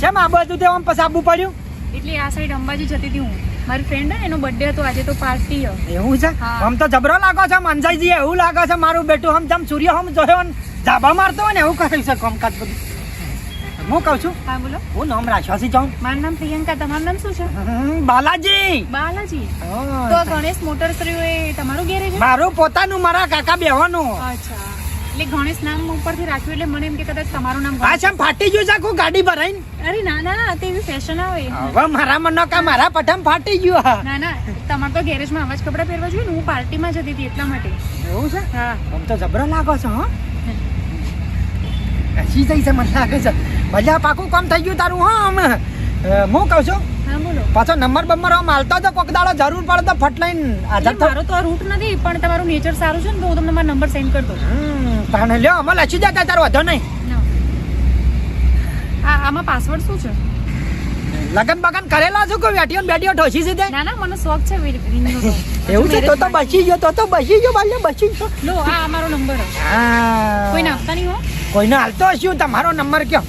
કેમ આ બધું તે આમ પછી આવવું પડ્યું? એટલે આ સાઈડ અંબાજી જતી હતી હું. મારી ફ્રેન્ડ એનો બર્થડે હતો આજે તો પાર્ટી હો. એવું છે? આમ તો જબરો લાગો છે મંજાઈજી, એવું લાગે છે મારું બેટું આમ જેમ સૂર્ય આમ જોયો ને ધાબા મારતો હોય ને એવું કરે છે કામકાજ બધું. હું કહું છું, હા બોલો. હું નામ રાખ્યો છે જાઉં? મારું નામ પ્રિયંકા, તમારું નામ શું છે? બાલાજી. બાલાજી. તો આ ગણેશ મોટર્સ કર્યું એ તમારું ગેરેજ છે? મારું પોતાનું, મારા કાકા બેવાનું. અચ્છા, એટલે ગણેશ નામ ઉપરથી રાખ્યું એટલે મને એમ કે કદાચ તમારું નામ આ છે ફાટી ગયું છે આખું ગાડી ભરાઈને. અરે ના ના, તે એવી ફેશન આવે. હવે મારા મનો કા મારા પઠામ ફાટી ગયું. હા ના ના, તમારે તો ગેરેજમાં આવા જ કપડાં પહેરવા જોઈએ ને. હું પાર્ટીમાં જતી હતી એટલા માટે. એવું છે? હા. આમ તો જબરો લાગો છો. હા હસી જઈ છે મને લાગે છે. મજા પાકું કામ થઈ ગયું તારું. હા અમે હું કહું છું, હા બોલો. પાછો નંબર બંબર આમ હાલતો તો કોક દાડો જરૂર પડે તો ફટ લઈને હાજર થો. મારો તો આ રૂટ નથી, પણ તમારું નેચર સારું છે ને તો હું તમને મારો નંબર સેન્ડ કરી દઉં. તાણે લ્યો અમે લખી જતા તારો વધો નહીં. આમાં પાસવર્ડ શું છે? લગન બગન કરેલા છો કોઈ વેટીઓ બેટીઓ ઠોસી છે તે? ના ના, મને શોખ છે રિંગનો. એવું છે? તો બચી ગયો, તો બચી ગયો બાલ્ય, બચી ગયો. લો આ મારો નંબર. હા કોઈને આપતા નહીં હો. કોઈને હાલતો હશું તમારો નંબર કયો?